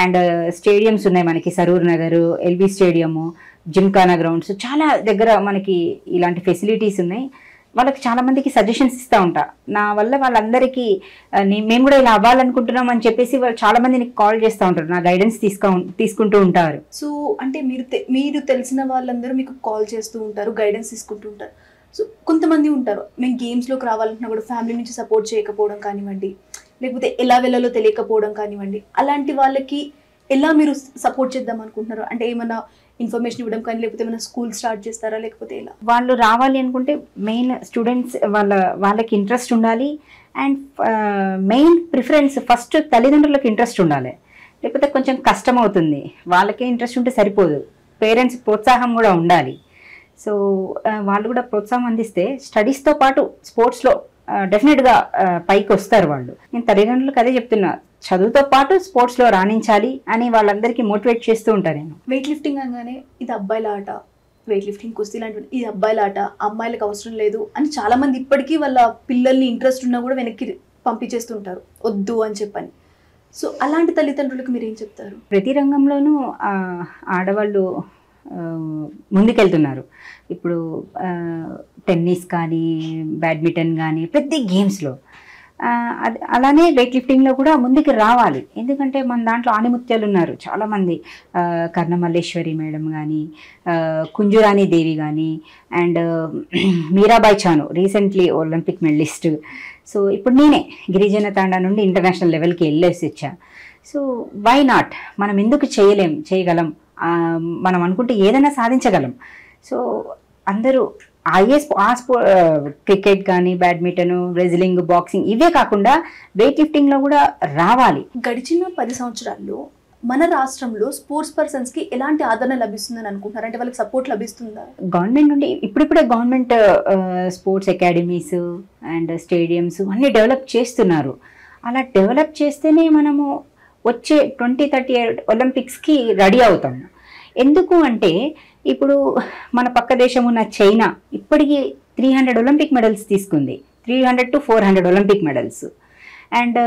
అండ్ స్టేడియమ్స్ ఉన్నాయి మనకి, Saroor Nagar, LB stadium, Gymkhana grounds, చాలా దగ్గర మనకి ఇలాంటి ఫెసిలిటీస్ ఉన్నాయి. వాళ్ళకి చాలామందికి సజెషన్స్ ఇస్తూ ఉంటా. నా వల్ల వాళ్ళందరికీ మేము కూడా ఇలా అవ్వాలనుకుంటున్నాం అని చెప్పేసి వాళ్ళు చాలామంది కాల్ చేస్తూ ఉంటారు, నా గైడెన్స్ తీసుకుంటూ ఉంటారు. సో అంటే మీరు తెలిసిన వాళ్ళందరూ మీకు కాల్ చేస్తూ ఉంటారు, గైడెన్స్ తీసుకుంటూ ఉంటారు. సో కొంతమంది ఉంటారు, మేము గేమ్స్లోకి రావాలన్నా కూడా ఫ్యామిలీ నుంచి సపోర్ట్ చేయకపోవడం కానివ్వండి, లేకపోతే ఎలా వెళ్ళాలో తెలియకపోవడం కానివ్వండి, అలాంటి వాళ్ళకి ఎలా మీరు సపోర్ట్ చేద్దాం అనుకుంటున్నారు? అంటే ఏమైనా ఇన్ఫర్మేషన్ ఇవ్వడం కానీ, లేకపోతే ఏమైనా స్కూల్ స్టార్ట్ చేస్తారా, లేకపోతే ఎలా? వాళ్ళు రావాలి అనుకుంటే మెయిన్ స్టూడెంట్స్ వాళ్ళకి ఇంట్రెస్ట్ ఉండాలి. అండ్ మెయిన్ ప్రిఫరెన్స్ ఫస్ట్ తల్లిదండ్రులకు ఇంట్రెస్ట్ ఉండాలి, లేకపోతే కొంచెం కష్టం అవుతుంది. వాళ్ళకే ఇంట్రెస్ట్ ఉంటే సరిపోదు, పేరెంట్స్ ప్రోత్సాహం కూడా ఉండాలి. సో వాళ్ళు కూడా ప్రోత్సాహం అందిస్తే స్టడీస్తో పాటు స్పోర్ట్స్లో డెఫినెట్గా పైకి వస్తారు వాళ్ళు. నేను తల్లిదండ్రులకు అదే చెప్తున్నా, చదువుతో పాటు స్పోర్ట్స్లో రాణించాలి అని వాళ్ళందరికీ మోటివేట్ చేస్తూ ఉంటాను నేను. వెయిట్ లిఫ్టింగ్ అనగానే ఇది అబ్బాయిల ఆట, వెయిట్ లిఫ్టింగ్, కుస్తీ లాంటివి ఇది అబ్బాయిల ఆట, అమ్మాయిలకు అవసరం లేదు అని చాలామంది ఇప్పటికీ వాళ్ళ పిల్లల్ని ఇంట్రెస్ట్ ఉన్నా కూడా వెనక్కి పంపించేస్తుంటారు, వద్దు అని చెప్పని. సో అలాంటి తల్లిదండ్రులకు మీరు ఏం చెప్తారు? ప్రతి రంగంలోనూ ఆడవాళ్ళు ముందుకెళ్తున్నారు. ఇప్పుడు టెన్నిస్ కానీ, బ్యాడ్మింటన్ కానీ, ప్రతి గేమ్స్లో అలానే వెయిట్ లిఫ్టింగ్లో కూడా ముందుకు రావాలి. ఎందుకంటే మన దాంట్లో ఆణిముత్యాలు ఉన్నారు చాలామంది. కర్ణమల్లేశ్వరి మేడం కానీ, కుంజురాణి దేవి కానీ, and Mirabai Chanu recently Olympic medallist. So ఇప్పుడు నేనే గిరిజన తాండా నుండి ఇంటర్నేషనల్ లెవెల్కి వెళ్ళేసి వచ్చా. సో వై నాట్, మనం ఎందుకు చేయగలం, మనం అనుకుంటే ఏదైనా సాధించగలం. సో అందరూ క్రికెట్ కానీ, బ్యాడ్మింటన్, రెజ్లింగ్, బాక్సింగ్ ఇవే కాకుండా వెయిట్ లిఫ్టింగ్లో కూడా రావాలి. గడిచిన 10 సంవత్సరాల్లో మన రాష్ట్రంలో స్పోర్ట్స్ పర్సన్స్కి ఎలాంటి ఆదరణ లభిస్తుందని అనుకుంటున్నారు? అంటే వాళ్ళకి సపోర్ట్ లభిస్తుందా? గవర్నమెంట్ నుండి ఇప్పుడిప్పుడే government sports academies and stadiums అన్నీ డెవలప్ చేస్తున్నారు. అలా డెవలప్ చేస్తేనే మనము వచ్చే 2038 ఒలింపిక్స్కి రెడీ అవుతాము. ఎందుకు అంటే ఇప్పుడు మన పక్క దేశం ఉన్న చైనా ఇప్పటికీ 300 ఒలింపిక్ మెడల్స్ తీసుకుంది, 300 to 400 ఒలింపిక్ మెడల్స్. అండ్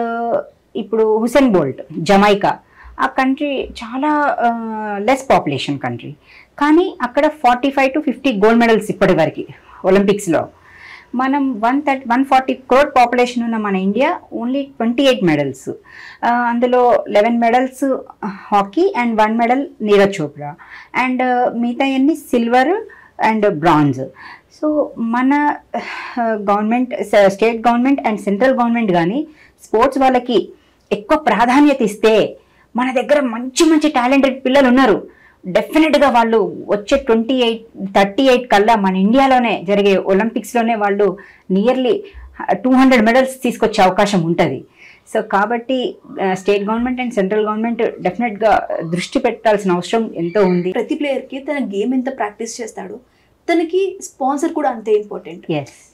ఇప్పుడు హుసేన్ బోల్ట్, జమైకా, ఆ కంట్రీ చాలా లెస్ పాపులేషన్ కంట్రీ, కానీ అక్కడ 45 to 50 గోల్డ్ మెడల్స్ ఇప్పటి వరకు ఒలింపిక్స్లో. మనం 140 crore పాపులేషన్ ఉన్న మన ఇండియా ఓన్లీ 28 మెడల్స్. అందులో 11 medals hockey and 1 medal Neeraj Chopra, and మిగతా అన్ని సిల్వర్ అండ్ బ్రాంజ్. సో మన government, state government and central government కానీ స్పోర్ట్స్ వాళ్ళకి ఎక్కువ ప్రాధాన్యత ఇస్తే మన దగ్గర మంచి మంచి టాలెంటెడ్ పిల్లలు ఉన్నారు. డెఫినెట్గా వాళ్ళు వచ్చే 38 కల్లా మన ఇండియాలోనే జరిగే ఒలింపిక్స్లోనే వాళ్ళు నియర్లీ 200 మెడల్స్ తీసుకొచ్చే అవకాశం ఉంటుంది. సో కాబట్టి state government and central government డెఫినెట్గా దృష్టి పెట్టాల్సిన అవసరం ఎంతో ఉంది. ప్రతి ప్లేయర్కి తన గేమ్ ఎంత ప్రాక్టీస్ చేస్తాడో తనకి స్పాన్సర్ కూడా అంతే ఇంపార్టెంట్.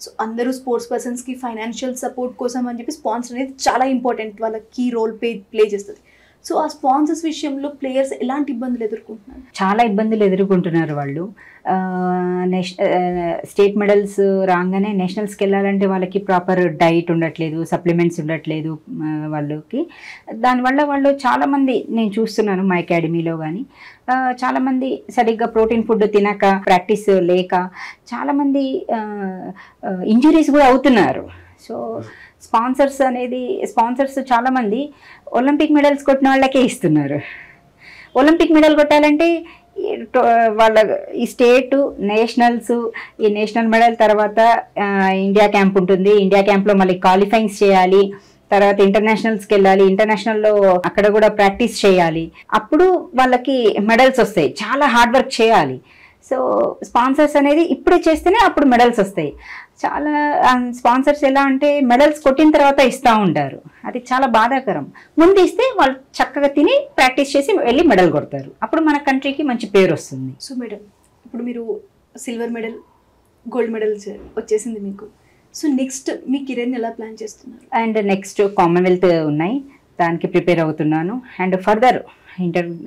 సో అందరూ స్పోర్ట్స్ పర్సన్స్కి ఫైనాన్షియల్ సపోర్ట్ కోసం అని చెప్పి స్పాన్సర్ అనేది చాలా ఇంపార్టెంట్, వాళ్ళ కీ రోల్ ప్లే చేస్తుంది. సో ఆ స్పాన్సర్స్ విషయంలో ప్లేయర్స్ ఎలాంటి ఇబ్బందులు ఎదుర్కొంటున్నారు? చాలా ఇబ్బందులు ఎదుర్కొంటున్నారు వాళ్ళు. స్టేట్ మెడల్స్ రాగానే నేషనల్స్కి వెళ్ళాలంటే వాళ్ళకి ప్రాపర్ డైట్ ఉండట్లేదు, సప్లిమెంట్స్ ఉండట్లేదు వాళ్ళకి. దానివల్ల వాళ్ళు చాలామంది నేను చూస్తున్నాను మా అకాడమీలో కానీ చాలామంది సరిగ్గా ప్రోటీన్ ఫుడ్ తినక, ప్రాక్టీస్ లేక చాలామంది ఇంజురీస్ కూడా అవుతున్నారు. సో స్పాన్సర్స్ చాలామంది ఒలింపిక్ మెడల్స్ కొట్టిన వాళ్ళకే ఇస్తున్నారు. ఒలింపిక్ మెడల్ కొట్టాలంటే వాళ్ళ ఈ స్టేటు నేషనల్స్, ఈ నేషనల్ మెడల్ తర్వాత ఇండియా క్యాంప్ ఉంటుంది. ఇండియా క్యాంప్లో మళ్ళీ క్వాలిఫైయింగ్స్ చేయాలి, తర్వాత ఇంటర్నేషనల్స్కి వెళ్ళాలి, ఇంటర్నేషనల్లో అక్కడ కూడా ప్రాక్టీస్ చేయాలి, అప్పుడు వాళ్ళకి మెడల్స్ వస్తాయి. చాలా హార్డ్ వర్క్ చేయాలి. సో స్పాన్సర్స్ అనేది ఇప్పుడే చేస్తేనే అప్పుడు మెడల్స్ వస్తాయి. చాలా స్పాన్సర్స్ ఎలా అంటే మెడల్స్ కొట్టిన తర్వాత ఇస్తూ ఉంటారు. అది చాలా బాధాకరం. ముందు ఇస్తే వాళ్ళు చక్కగా తిని ప్రాక్టీస్ చేసి వెళ్ళి మెడల్ కొడతారు. అప్పుడు మన కంట్రీకి మంచి పేరు వస్తుంది. సో మేడం, ఇప్పుడు మీరు సిల్వర్ మెడల్, గోల్డ్ మెడల్స్ వచ్చేసింది మీకు. సో నెక్స్ట్ మీ కెరీర్ని ఎలా ప్లాన్ చేస్తున్నారు? అండ్ నెక్స్ట్ కామన్వెల్త్ ఉన్నాయి, దానికి ప్రిపేర్ అవుతున్నాను. అండ్ ఫర్దర్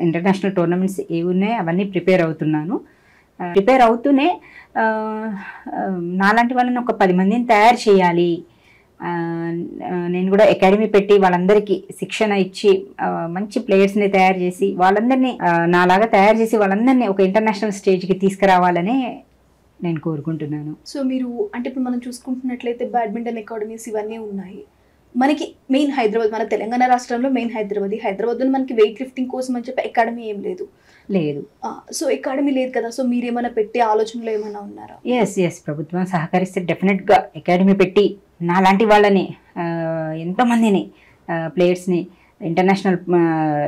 ఇంటర్నేషనల్ టోర్నమెంట్స్ ఏవి ఉన్నాయి అవన్నీ ప్రిపేర్ అవుతున్నాను. ప్రిపేర్ అవుతూనే నాలాంటి వాళ్ళని ఒక 10 మందిని తయారు చేయాలి. నేను కూడా అకాడమీ పెట్టి వాళ్ళందరికీ శిక్షణ ఇచ్చి మంచి ప్లేయర్స్ని తయారు చేసి వాళ్ళందరినీ నాలాగా తయారు చేసి వాళ్ళందరినీ ఒక ఇంటర్నేషనల్ స్టేజ్కి తీసుకురావాలని నేను కోరుకుంటున్నాను. సో మీరు అంటే ఇప్పుడు మనం చూసుకుంటున్నట్లయితే బ్యాడ్మింటన్ అకాడమీస్ ఇవన్నీ ఉన్నాయి. మనకి మెయిన్ హైదరాబాద్, మన తెలంగాణ రాష్ట్రంలో మెయిన్ హైదరాబాద్లో మనకి వెయిట్ లిఫ్టింగ్ కోసం అని చెప్పి అకాడమీ ఏం లేదు. సో అకాడమీ లేదు కదా, సో మీరు ఏమైనా పెట్టే ఆలోచనలో ఏమైనా ఉన్నారా? ఎస్ ప్రభుత్వం సహకరిస్తే డెఫినెట్గా అకాడమీ పెట్టి నాలాంటి వాళ్ళని ఎంతోమందిని ప్లేయర్స్ని ఇంటర్నేషనల్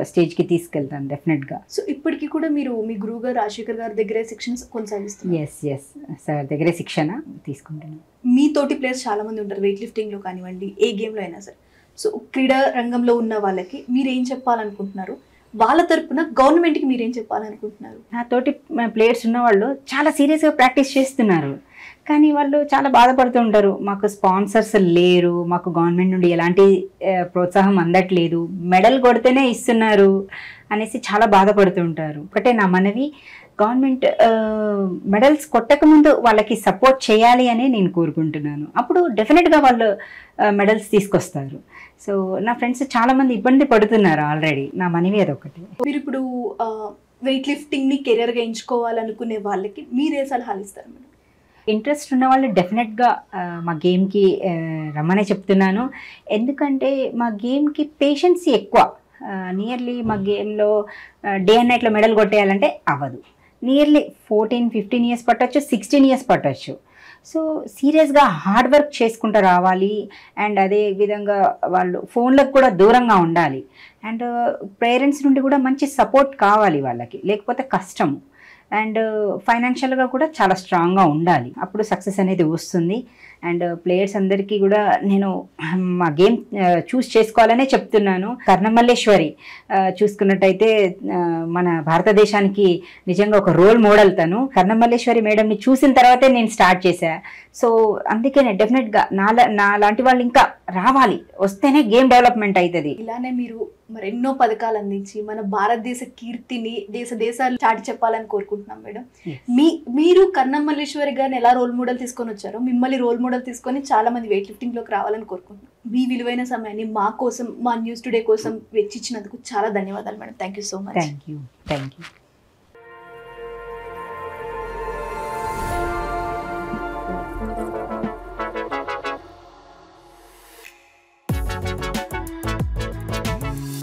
స్టేజ్కి తీసుకెళ్తాను డెఫినెట్గా. సో ఇప్పటికీ కూడా మీరు మీ గురువు గారు రాజశేఖర్ గారి దగ్గరే శిక్షణ కొనసాగిస్తారు? ఎస్ సార్ దగ్గరే శిక్షణ తీసుకుంటున్నాను. మీ తోటి ప్లేయర్స్ చాలా మంది ఉంటారు వెయిట్ లిఫ్టింగ్లో కానివ్వండి, ఏ గేమ్లో అయినా సరే. సో క్రీడా రంగంలో ఉన్న వాళ్ళకి మీరు ఏం చెప్పాలనుకుంటున్నారు? వాళ్ళ తరపున గవర్నమెంట్కి మీరేం చెప్పాలనుకుంటున్నారు? నా తోటి ప్లేయర్స్ ఉన్న వాళ్ళు చాలా సీరియస్గా ప్రాక్టీస్ చేస్తున్నారు, కానీ వాళ్ళు చాలా బాధపడుతూ ఉంటారు. మాకు స్పాన్సర్స్ లేరు, మాకు గవర్నమెంట్ నుండి ఎలాంటి ప్రోత్సాహం అందట్లేదు, మెడల్ కొడితేనే ఇస్తున్నారు అనేసి చాలా బాధపడుతూ ఉంటారు. ఒకటే నా మనవి, గవర్నమెంట్ మెడల్స్ కొట్టకముందు వాళ్ళకి సపోర్ట్ చేయాలి అని నేను కోరుకుంటున్నాను. అప్పుడు డెఫినెట్గా వాళ్ళు మెడల్స్ తీసుకొస్తారు. సో నా ఫ్రెండ్స్ చాలామంది ఇబ్బంది పడుతున్నారు ఆల్రెడీ. నా మనవి అదొకటి. మీరు ఇప్పుడు వెయిట్ లిఫ్టింగ్ని కెరియర్గా ఎంచుకోవాలనుకునే వాళ్ళకి మీరే సలహాలు ఇస్తారు మేడం? ఇంట్రెస్ట్ ఉన్న వాళ్ళు డెఫినెట్గా మా గేమ్కి రమ్మనే చెప్తున్నాను. ఎందుకంటే మా గేమ్కి పేషెన్స్ ఎక్కువ. నియర్లీ మా గేమ్లో డే అండ్ నైట్లో మెడల్ కొట్టేయాలంటే అవ్వదు. నియర్లీ 14-15 ఇయర్స్ పట్టచ్చు, 16 ఇయర్స్ పట్టచ్చు. సో సీరియస్గా హార్డ్ వర్క్ చేసుకుంటూ రావాలి. అండ్ అదే విధంగా వాళ్ళు ఫోన్లకు కూడా దూరంగా ఉండాలి. అండ్ పేరెంట్స్ నుండి కూడా మంచి సపోర్ట్ కావాలి వాళ్ళకి, లేకపోతే కష్టము. అండ్ ఫైనాన్షియల్గా కూడా చాలా స్ట్రాంగ్గా ఉండాలి, అప్పుడు సక్సెస్ అనేది వస్తుంది. అండ్ ప్లేయర్స్ అందరికీ కూడా నేను మా గేమ్ చూస్ చేసుకోవాలనే చెప్తున్నాను. కర్ణమల్లేశ్వరి చూసుకున్నట్టయితే మన భారతదేశానికి నిజంగా ఒక రోల్ మోడల్ తను. కర్ణమల్లేశ్వరి మేడంని చూసిన తర్వాతే నేను స్టార్ట్ చేశా. సో అందుకే డెఫినెట్గా నా లాంటి వాళ్ళు ఇంకా రావాలి, వస్తేనే గేమ్ డెవలప్మెంట్ అవుతుంది. ఇలానే మీరు మరెన్నో పథకాలు అందించి మన భారతదేశ కీర్తిని దేశాలు చాటి చెప్పాలని కోరుకుంటున్నాం మేడం. మీరు కర్ణమల్లేశ్వరి గారిని ఎలా రోల్ మోడల్ తీసుకొని వచ్చారో మిమ్మల్ని రోల్ మోడల్ తీసుకొని చాలా మంది వెయిట్ లిఫ్టింగ్ లోకి రావాలని కోరుకుంటున్నాం. మీ విలువైన సమయాన్ని మా కోసం, మా న్యూస్ టుడే కోసం వెచ్చిచ్చినందుకు చాలా ధన్యవాదాలు madam. Thank you so much. Thank you.